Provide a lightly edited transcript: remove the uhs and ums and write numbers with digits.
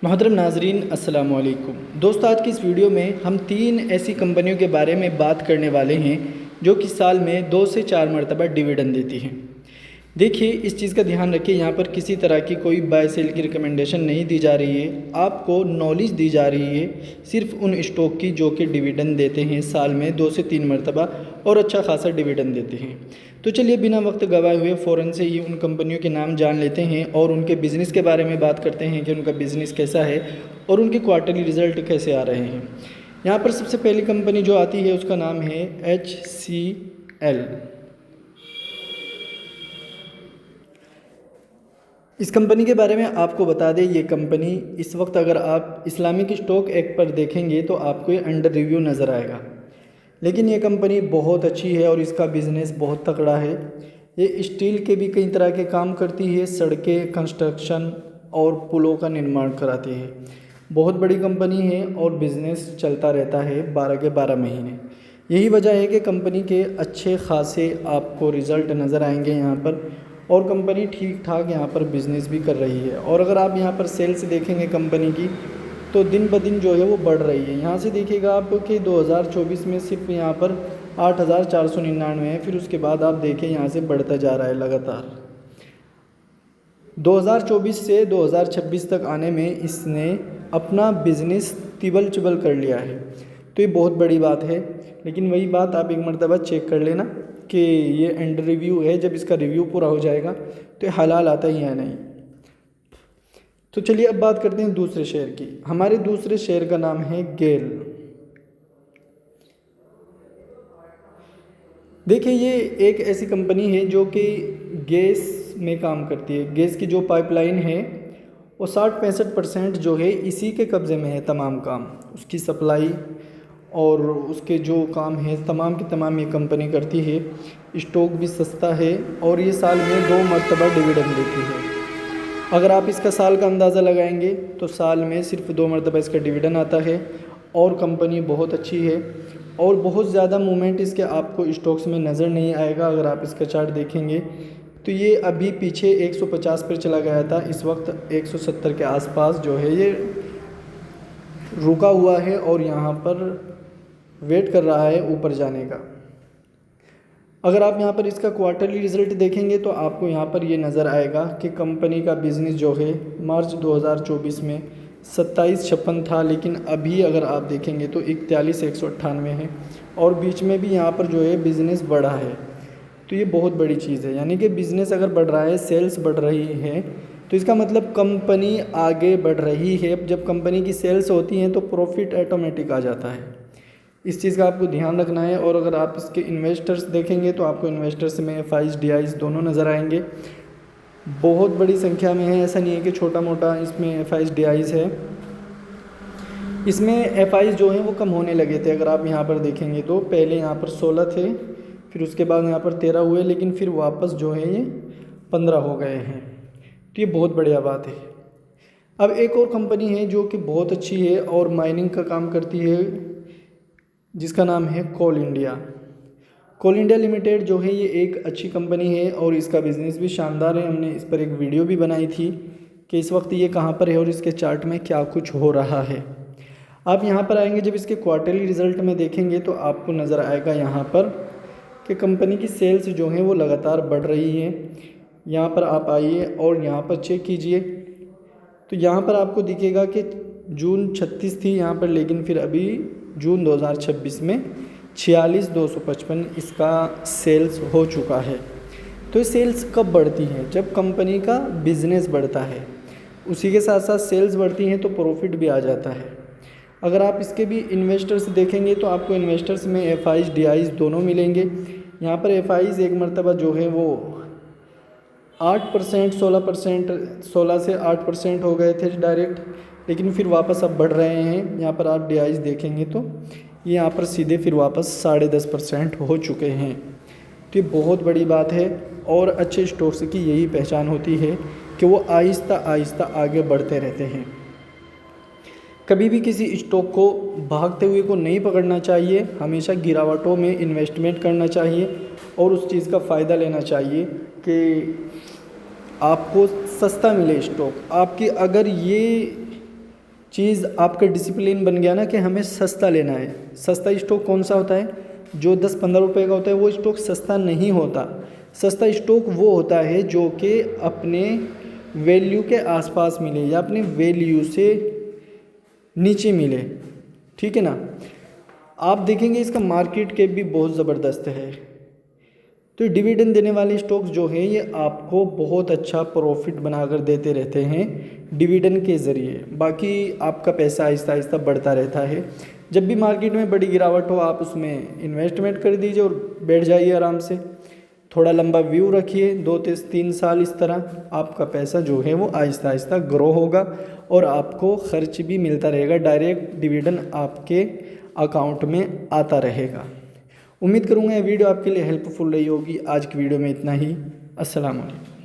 मोहतरम नाजरीन अस्सलाम वालेकुम। दोस्तों, आज की इस वीडियो में हम 3 ऐसी कंपनियों के बारे में बात करने वाले हैं जो कि साल में 2 से 4 मरतबा डिविडेंड देती हैं। देखिए, इस चीज़ का ध्यान रखिए, यहाँ पर किसी तरह की कोई बाय सेल की रिकमेंडेशन नहीं दी जा रही है। आपको नॉलेज दी जा रही है सिर्फ उन स्टॉक की जो कि डिविडेंड देते हैं साल में 2 से 3 मरतबा और अच्छा खासा डिविडेंड देते हैं। तो चलिए बिना वक्त गवाए हुए फ़ौरन से ही उन कंपनियों के नाम जान लेते हैं और उनके बिज़नेस के बारे में बात करते हैं कि उनका बिज़नेस कैसा है और उनके क्वार्टरली रिज़ल्ट कैसे आ रहे हैं। यहाँ पर सबसे पहली कंपनी जो आती है उसका नाम है HCL। इस कंपनी के बारे में आपको बता दें, ये कंपनी इस वक्त अगर आप इस्लामिक स्टॉक एक्ट पर देखेंगे तो आपको ये अंडर रिव्यू नज़र आएगा, लेकिन ये कंपनी बहुत अच्छी है और इसका बिज़नेस बहुत तगड़ा है। ये स्टील के भी कई तरह के काम करती है, सड़कें, कंस्ट्रक्शन और पुलों का निर्माण कराती है। बहुत बड़ी कंपनी है और बिज़नेस चलता रहता है 12 के 12 महीने। यही वजह है कि कंपनी के अच्छे खासे आपको रिज़ल्ट नज़र आएंगे यहाँ पर, और कंपनी ठीक ठाक यहाँ पर बिज़नेस भी कर रही है। और अगर आप यहाँ पर सेल्स देखेंगे कंपनी की तो दिन ब दिन जो है वो बढ़ रही है। यहाँ से देखिएगा आप कि 2024 में सिर्फ यहाँ पर 8,499 है, फिर उसके बाद आप देखें यहाँ से बढ़ता जा रहा है लगातार। 2024 से 2026 तक आने में इसने अपना बिज़नेस तिबल चिबल कर लिया है, तो ये बहुत बड़ी बात है। लेकिन वही बात आप एक मरतबा चेक कर लेना कि ये अंडर रिव्यू है, जब इसका रिव्यू पूरा हो जाएगा तो ये हलाल आता ही है नहीं। तो चलिए अब बात करते हैं दूसरे शेयर की। हमारे दूसरे शेयर का नाम है गेल। देखिए, ये एक ऐसी कंपनी है जो कि गैस में काम करती है। गैस की जो पाइपलाइन है वो 60-65% जो है इसी के कब्ज़े में है। तमाम काम, उसकी सप्लाई और उसके जो काम है तमाम की तमाम ये कंपनी करती है। स्टॉक भी सस्ता है और ये साल में 2 मरतबा डिविडेंड देती है। अगर आप इसका साल का अंदाज़ा लगाएंगे तो साल में सिर्फ 2 मरतबा इसका डिविडेंड आता है और कंपनी बहुत अच्छी है और बहुत ज़्यादा मूवमेंट इसके आपको स्टॉक्स में नज़र नहीं आएगा। अगर आप इसका चार्ट देखेंगे तो ये अभी पीछे 150 पर चला गया था, इस वक्त 170 के आसपास जो है ये रुका हुआ है और यहाँ पर वेट कर रहा है ऊपर जाने का। अगर आप यहाँ पर इसका क्वार्टरली रिज़ल्ट देखेंगे तो आपको यहाँ पर ये नज़र आएगा कि कंपनी का बिज़नेस जो है मार्च 2024 में 2756 था, लेकिन अभी अगर आप देखेंगे तो 41,198 है और बीच में भी यहाँ पर जो है बिज़नेस बढ़ा है। तो ये बहुत बड़ी चीज़ है, यानी कि बिज़नेस अगर बढ़ रहा है, सेल्स बढ़ रही है, तो इसका मतलब कंपनी आगे बढ़ रही है। जब कंपनी की सेल्स होती हैं तो प्रॉफिट ऑटोमेटिक आ जाता है। इस चीज़ का आपको ध्यान रखना है। और अगर आप इसके इन्वेस्टर्स देखेंगे तो आपको इन्वेस्टर्स में FIs DIs दोनों नज़र आएंगे, बहुत बड़ी संख्या में है। ऐसा नहीं है कि छोटा मोटा इसमें FIs DIs है। इसमें FIs जो हैं वो कम होने लगे थे। अगर आप यहाँ पर देखेंगे तो पहले यहाँ पर 16 थे, फिर उसके बाद यहाँ पर 13 हुए, लेकिन फिर वापस जो है ये 15 हो गए हैं। तो ये बहुत बढ़िया बात है। अब एक और कंपनी है जो कि बहुत अच्छी है और माइनिंग का काम करती है, जिसका नाम है कोल इंडिया। कोल इंडिया लिमिटेड जो है ये एक अच्छी कंपनी है और इसका बिज़नेस भी शानदार है। हमने इस पर एक वीडियो भी बनाई थी कि इस वक्त ये कहाँ पर है और इसके चार्ट में क्या कुछ हो रहा है। आप यहाँ पर आएंगे, जब इसके क्वार्टरली रिज़ल्ट में देखेंगे तो आपको नज़र आएगा यहाँ पर कि कंपनी की सेल्स जो हैं वो लगातार बढ़ रही हैं। यहाँ पर आप आइए और यहाँ पर चेक कीजिए तो यहाँ पर आपको दिखेगा कि जून 36 थी यहाँ पर, लेकिन फिर अभी जून 2026 में 46,255 इसका सेल्स हो चुका है। तो ये सेल्स कब बढ़ती है? जब कंपनी का बिज़नेस बढ़ता है, उसी के साथ साथ सेल्स बढ़ती हैं तो प्रॉफिट भी आ जाता है। अगर आप इसके भी इन्वेस्टर्स देखेंगे तो आपको इन्वेस्टर्स में FIs DIs दोनों मिलेंगे। यहाँ पर FIs एक मरतबा जो है वो 8%, 16 से 8% हो गए थे डायरेक्ट, लेकिन फिर वापस अब बढ़ रहे हैं। यहाँ पर आप DIs देखेंगे तो ये यहाँ पर सीधे फिर वापस 10.5% हो चुके हैं। तो ये बहुत बड़ी बात है और अच्छे स्टॉक्स की यही पहचान होती है कि वो आहिस्ता आहिस्ता आगे बढ़ते रहते हैं। कभी भी किसी स्टॉक को भागते हुए को नहीं पकड़ना चाहिए, हमेशा गिरावटों में इन्वेस्टमेंट करना चाहिए और उस चीज़ का फ़ायदा लेना चाहिए कि आपको सस्ता मिले स्टॉक। आपकी अगर ये चीज़ आपका डिसिप्लिन बन गया ना कि हमें सस्ता लेना है। सस्ता स्टॉक कौन सा होता है? जो 10-15 रुपए का होता है वो स्टॉक सस्ता नहीं होता। सस्ता स्टॉक वो होता है जो कि अपने वैल्यू के आसपास मिले या अपने वैल्यू से नीचे मिले, ठीक है ना। आप देखेंगे इसका मार्केट कैप भी बहुत ज़बरदस्त है। तो डिविडेंड देने वाले स्टॉक्स जो हैं ये आपको बहुत अच्छा प्रॉफिट बनाकर देते रहते हैं डिविडेंड के ज़रिए। बाकी आपका पैसा आहिस्ता आहिस्ता बढ़ता रहता है। जब भी मार्केट में बड़ी गिरावट हो आप उसमें इन्वेस्टमेंट कर दीजिए और बैठ जाइए आराम से। थोड़ा लंबा व्यू रखिए, 2-3 साल, इस तरह आपका पैसा जो है वो आहिस्ता आहिस्ता ग्रो होगा और आपको खर्च भी मिलता रहेगा, डायरेक्ट डिविडेंड आपके अकाउंट में आता रहेगा। उम्मीद करूँगा ये वीडियो आपके लिए हेल्पफुल रही होगी। आज की वीडियो में इतना ही। अस्सलाम वालेकुम।